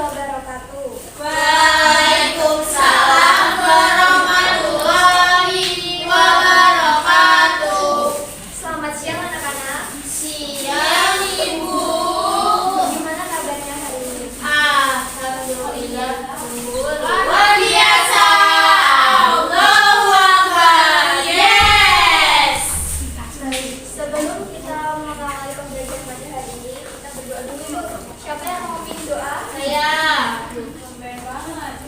wabarakatuh. Waalaikumsalam warahmatullahi wabarakatuh. Selamat siang anak-anak. Siang Ibu. Gimana kabarnya hari ini? Alhamdulillah. Luar biasa. Allahu Akbar. Yes. Baik, sebelum kita mengawali pembelajaran pada hari ini, kita berdoa dulu yuk. Siapa yang mau bikin doa? Saya. Keren banget.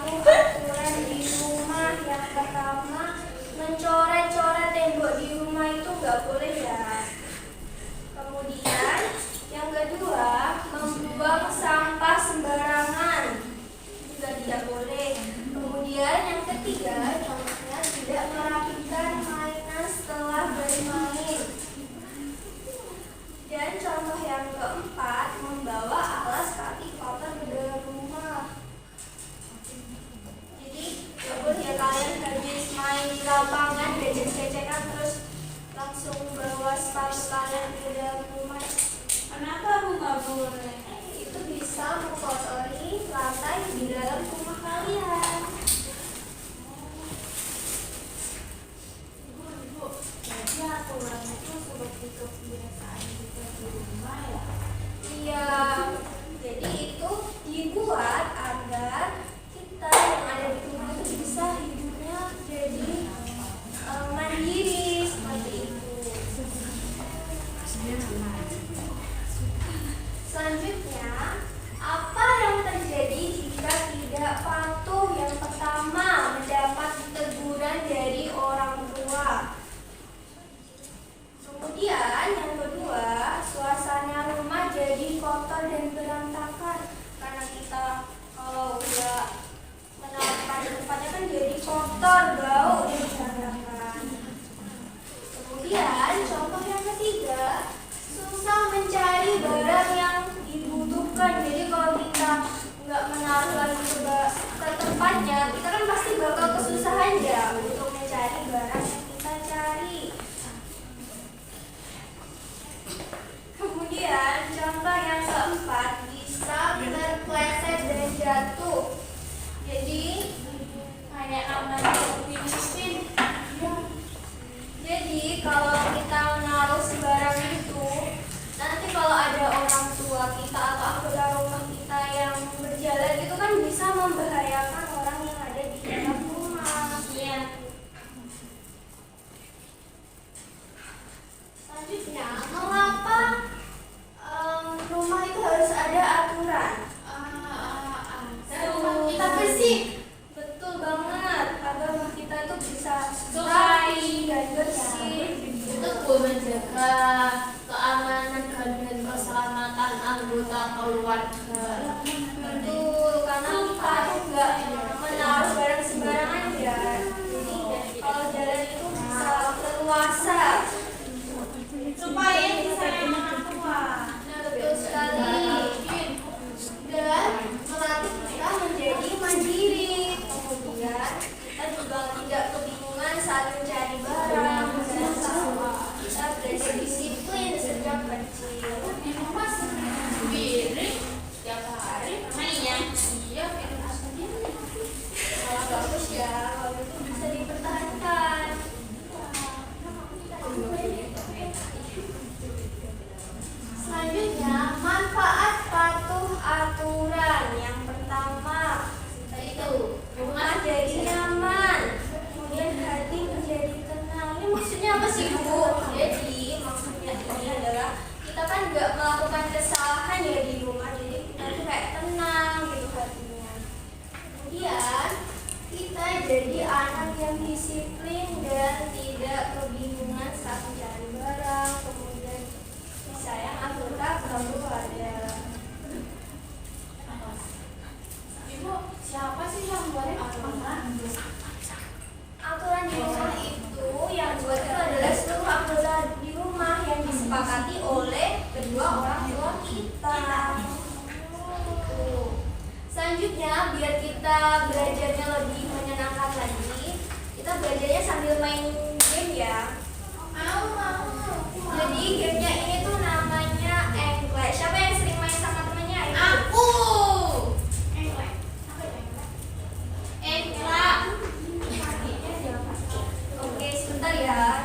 patuh aturan di rumah. Yang pertama, mencoret-coret tembok di rumah itu nggak boleh ya. Kemudian yang kedua, membuang sampah sembarangan juga tidak boleh. Kemudian yang ketiga, contohnya tidak merapikan mainan setelah bermain. Dan contoh yang keempat, membawa alas kaki kotor ke dalam rumah. Jadi nggak boleh ya kalian habis main di lapangan becek-becekan terus langsung bawa sepatu kalian ke dalam rumah. Kenapa aku nggak boleh? Itu bisa mengotori lantai di dalam rumah kalian. Jadi aturan itu seperti kebiasaan kita di rumah ya. Iya, jadi itu dibuat agar kita yang ada di rumah itu bisa hidupnya jadi mandiri seperti itu. Selanjutnya, apa yang terjadi jika tidak patuh? Yang pertama, mendapat teguran dari orang tua. Kemudian yang kedua, suasana rumah jadi kotor dan berantakan karena kita kalau udah menaruh di tempatnya kan jadi kotor, bau dan berantakan. Kemudian contoh yang ketiga, susah mencari barang yang dibutuhkan. Jadi kalau kita nggak menaruh lagi ke tempatnya, kita kan pasti bakal kesusahan ya untuk mencari barang yang kita cari. Kemudian contoh yang keempat, bisa terpleset dan jatuh. Jadi kayak namanya disiplin. Jadi kalau kita menaruh sembarang itu, nanti kalau ada orang tua kita atau anggota rumah kita yang berjalan itu kan bisa membahayakan orang yang ada di dalam rumah. Iya. Selanjutnya, mengapa rumah itu harus ada aturan? Rumah kita bersih. Betul banget, agar rumah kita itu bisa Rapi dan bersih. Itu buat menjaga keamanan dan keselamatan anggota keluarga. Betul, karena kita itu nggak menaruh barang sembarangan ya. Jadi kalau jalan itu bisa leluasa. Supaya disayang orang tua. Betul sekali. Dan melatih kita menjadi mandiri. Kemudian kita juga tidak kebingungan saat mencari barang. Dan kita belajar disiplin sejak kecil. Di rumah sendiri setiap hari mainnya. Iya, di rumah sendiri. Bagus ya, kalau itu bisa dipertahankan. Selanjutnya, manfaat patuh aturan. Yang pertama, Itu rumah jadi nyaman, kemudian hati menjadi tenang. Ini maksudnya apa sih, Bu? Jadi maksudnya ini adalah kita kan nggak melakukan kesalahan ya di rumah, jadi kita tuh kayak tenang gitu hatinya. Kemudian kita jadi anak yang disiplin dan tidak kebingungan saat mencari barang. Kemudian disayang anggota keluarga. Ibu, siapa sih yang buat aturan? Aturan di rumah itu yang buat itu adalah seluruh anggota di rumah yang disepakati oleh kedua orang tua kita. Selanjutnya, biar kita belajarnya lebih menyenangkan lagi, kita belajarnya sambil main game ya. Mau. Jadi gamenya ini tuh namanya Engklek. Siapa yang sering main sama temennya? Aku. Engklek. Oke, sebentar ya.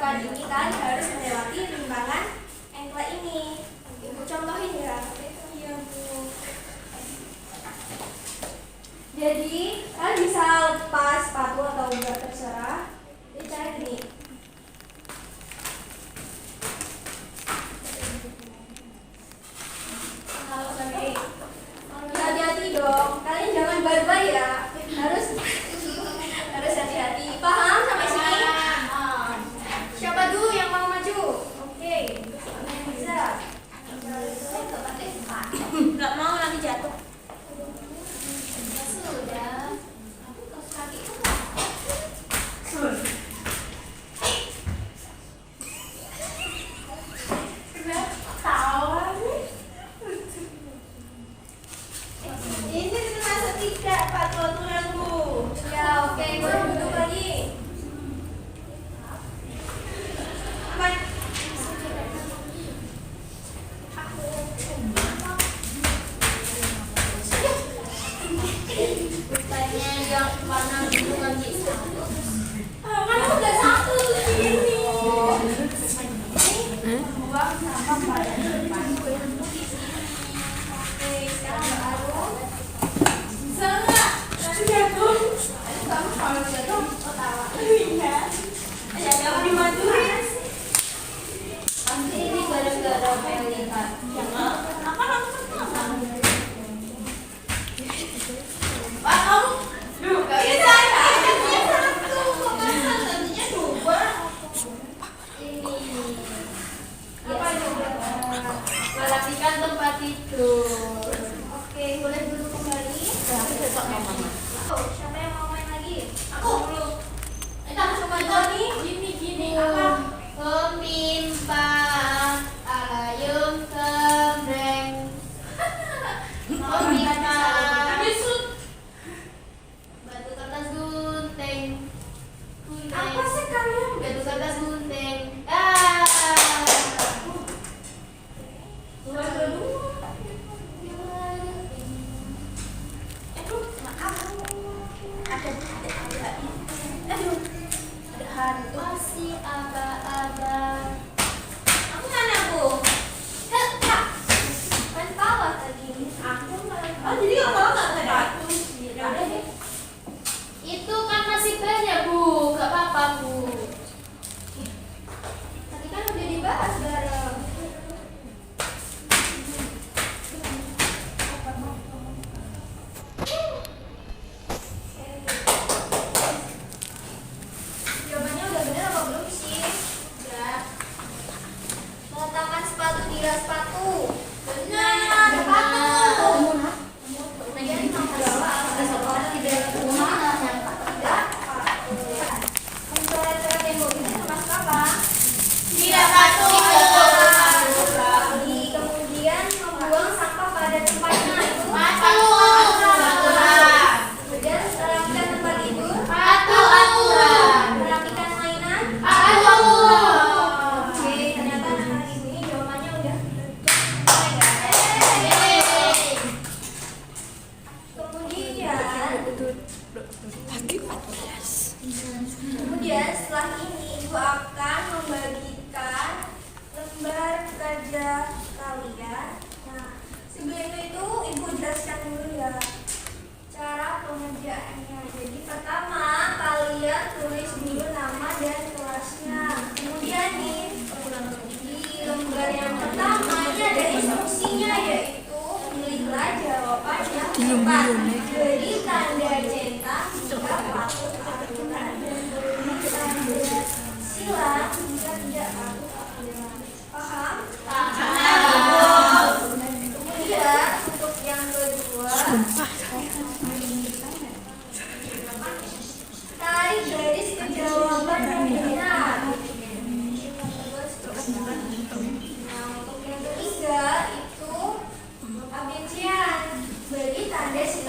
tempat ini kan harus melewati rimbangan engkle ini. Ibu contohin ya. Iya, Bu. Jadi kalian bisa lepas sepatu atau enggak terserah. Jadi cara gini. Oke. Hati-hati dong. Kalian jangan barbar ya. Harus hati-hati. Paham sampai sini? Siapa dulu yang mau maju? Oke. Bisa. Nggak mau nanti jatuh. Sudah. Aku ke kaki. Ini termasuk tidak patuh aturan, Bu. Ya, oke, boleh duduk lagi. Bukannya yang warna biru lagi satu. Kan udah satu ini. Buang sampah pada depan. Oke, sekarang baru. Salah. Nanti jatuh. Kamu kalau jatuh, tawa. Iya. Ya, jangan dibantuin. Pasti ini gara-gara Melita. Jangan. Apa Pak, kamu? Duh, gak bisa. Ini satu. Tentunya dua. Ini. Apa ini? Merapikan tempat tidur. Oke, boleh duduk kembali. Oh, siapa yang mau main lagi? Aku dulu. Kita coba lagi. Gini. Apa? Pemimpin alayum sembreng. Pemimpin. Batu kertas gunting. Apa sih kalian? Batu kertas gunting. Ada hantu. Masih aba-aba. Aku mana, Bu? Kak. Kan bawah tadi. Aku malah. Oh, jadi kamu mau nggak tadi? Ya udah deh. Itu kan masih banyak, Bu. Gak apa-apa, Bu. Tadi kan udah dibahas bareng. Jawabannya udah bener apa belum sih? Udah. Meletakkan sepatu di rak sepatu. Benar. Sepatu. Kemudian nomor 2 ada sepatu di rak rumah. Tidak. Mencoret-coret tembok ini termasuk apa? Tidak patuh. Kemudian membuang sampah pada tempatnya itu Patuh. kemudian merapikan tempat tidur, Patuh aturan. merapikan mainan. Patuh. Oke, ternyata anak-anak ibu ini jawabannya udah. Kemudian setelah ini ibu akan membagikan lembar kerja kalian. Nah, sebelum itu ibu jelaskan dulu ya cara pengerjaannya. Jadi pertama kalian tulis dulu nama dan kelasnya. Kemudian nih di lembar yang pertama ini ada instruksinya, yaitu pilihlah jawaban yang tepat. Beri tanda centang jika patut aturan dan beri tanda silang jika tidak patut aturan. Paham? Kemudian untuk yang kedua, tarik garis ke jawaban yang benar. Nah, untuk yang ketiga itu abincian, beri tanda silang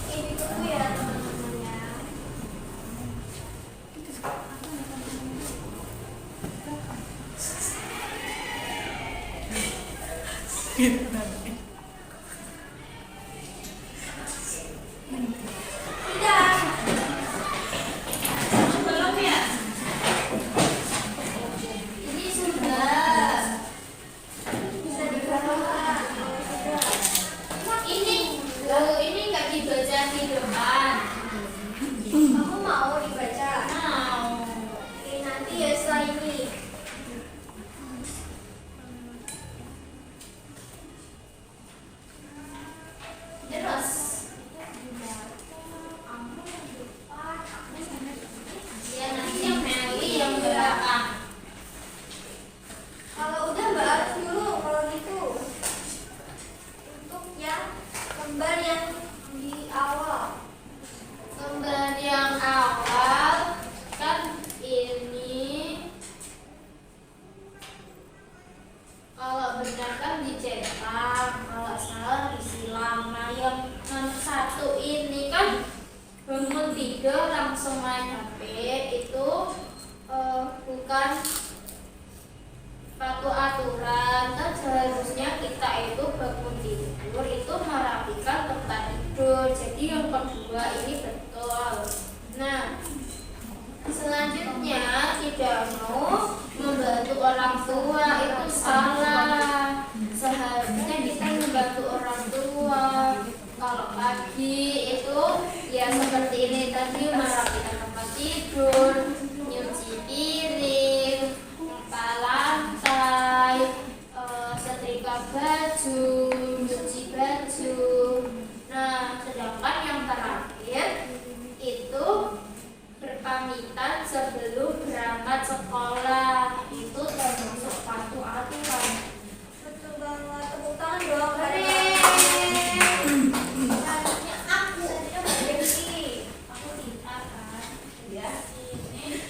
Ini tunggu ya teman-temannya. Tidak. Belum ya? Ini sudah. Bisa dikatakan. Ini nggak dibaca di depan. Aku mau dibaca. Mau. Oke, nanti ya setelah ini. Terus. Ya nanti yang Meli yang belakang. Kalau udah Mbak harus dulu kalau gitu. Untuk yang gambar yang di awal. Gambar yang awal kan ini kalau benar kan dicetak, kalau salah disilang. Nah yang nomor 1 ini kan bangun tidur langsung main HP itu bukan suatu aturan. Kan seharusnya kita itu bangun tidur itu merapikan tempat tidur. Jadi yang kedua ini betul. Nah selanjutnya tidak mau membantu orang tua itu salah. Seharusnya kita membantu orang tua. Kalau pagi itu ya seperti ini tadi, merapikan tempat tidur, nyuci piring, ngepel lantai, setrika baju, nyuci baju. Nah sedangkan yang terakhir itu berpamitan sebelum berangkat sekolah, itu termasuk suatu aturan. Betul banget. Tepuk tangan dong. Harusnya aku Dewi. Aku tidak kan. Ya. Ini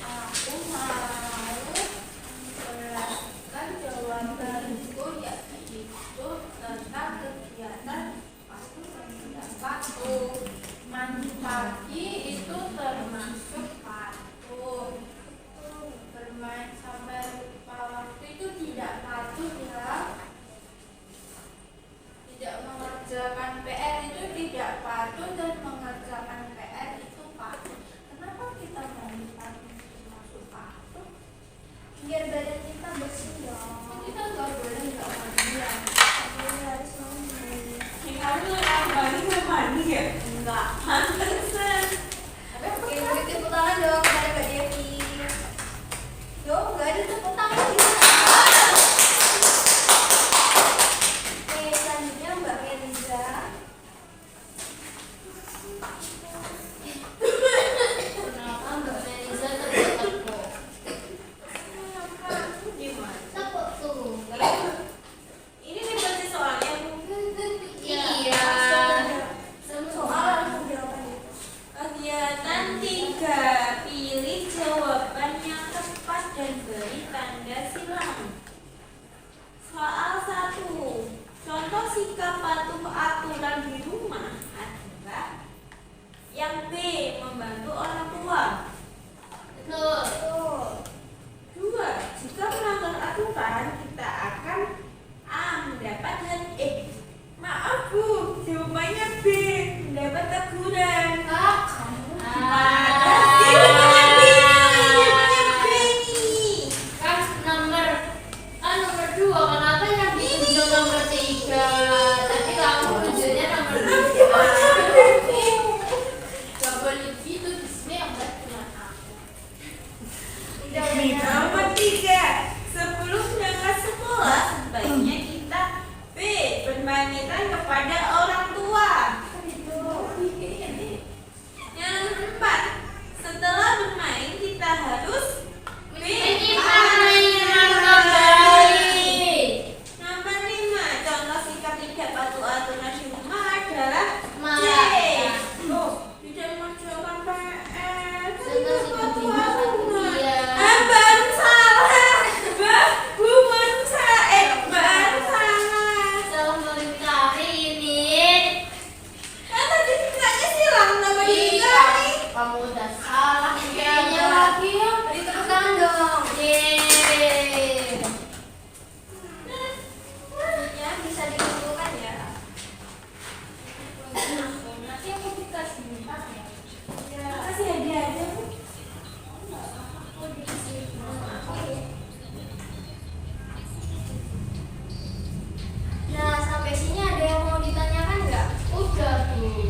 kok kenapa yang dituju nomor 3? Tapi kamu tujuannya nomor 2. Gak boleh gitu, di sini yang berat cuma aku. Nomor 3. Sebelum berangkat sekolah, sebaiknya kita B. Berpamitan kepada orang tua. Yang 4. Setelah bermain, kita harus B. Nomor 5. Contoh sikap tidak patuh aturan di rumah adalah C. Tidak mengerjakan PR. Tidak patuh aturan. Baru salah. Baru salah. Sementara ini Kan tadi tingkatnya silang nama dia. kamu udah salah Kayaknya lagi ya, diteruskan dong. Yeay. Ya, bisa dikumpulkan ya. Nanti aku dikasih minta ya. Kasih hadiah aja, Bu. Nah, sampai sini ada yang mau ditanyakan nggak? Udah tuh.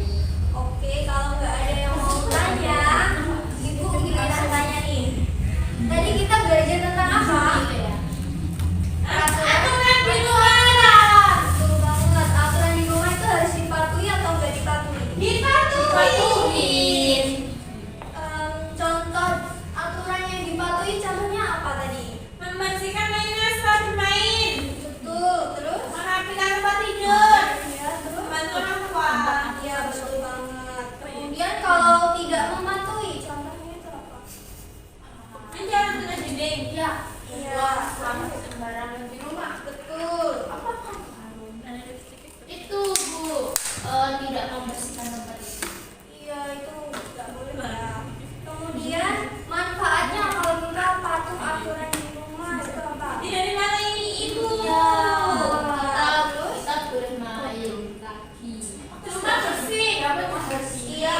Oke, kalau nggak ada yang mau tanya, Ibu giliran tanya nih. Tadi kita belajar tentang apa? Aturan di luar. Betul banget. Aturan di rumah itu harus dipatuhi atau nggak dipatuhi? Dipatuhin. Contoh aturan yang dipatuhi contohnya apa tadi? Membersihkan mainan setelah bermain. Betul. Terus? Merapikan tempat tidur. Ya, terus? Membantu orang tua. Iya, betul banget. Kemudian kalau tidak mematuhi, contohnya itu apa? Jangan kena dinding. Ya. Iya. Sama sembarangan di rumah. Betul. Apa kan? Itu Bu, tidak membersihkan tempat itu. Iya, itu nggak boleh ya. Kemudian manfaatnya kalau kita patuh aturan di rumah itu apa? Tidak dimarahi ibu. Ya, kita boleh main lagi. Rumah bersih. Kamu bersih. Iya.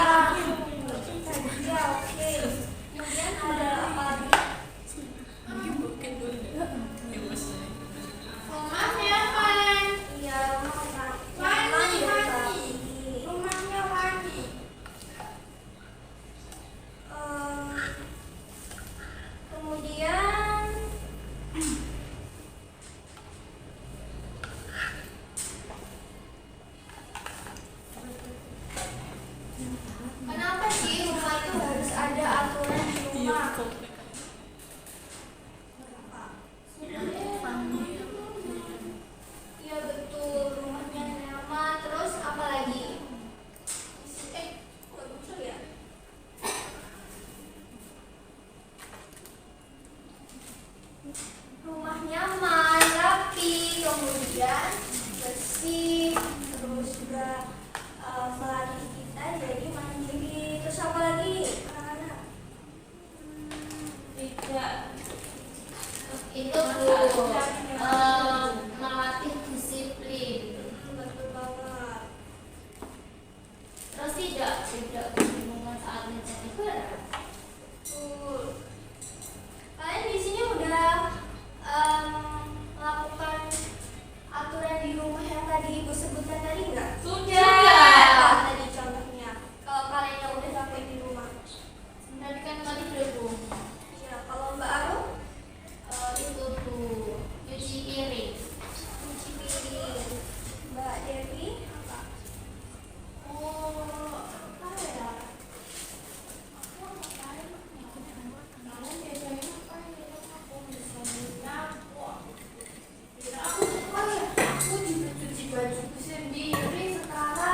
Iya, oke. Kemudian ada apa lagi? Rumahnya kan. Iya, rumah kan. Mandi, Rumah mandi. juga. Rumahnya mandi. Kemudian kenapa sih rumah itu harus ada aturan di rumah? Iya betul, rumahnya nyaman. Terus apa lagi? Bagus ya. Rumah nyaman, rapi, kemudian bersih, terus juga melatih kita jadi mandiri. Terus apa lagi? Anak-anak? Tidak. Itu Bu, melatih disiplin. Betul banget. Terus tidak kebingungan saat menjadi berat. Betul. Kalian di sini udah melakukan aturan di rumah yang tadi Ibu sebutkan tadi nggak? Sudah. Apa tadi contohnya? Kalau kalian yang udah sampai di rumah. Tadi kan tadi udah Bu. Iya, kalau Mbak Arum Itu tuh cuci piring. cuci piring. Mbak Devi apa? Oh, apa ya? Kalian biasanya ngapain di rumah? Aku bisa nyapu. Aku suka ya. Aku juga cuci bajuku sendiri sekarang.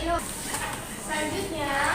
Ayo. Selanjutnya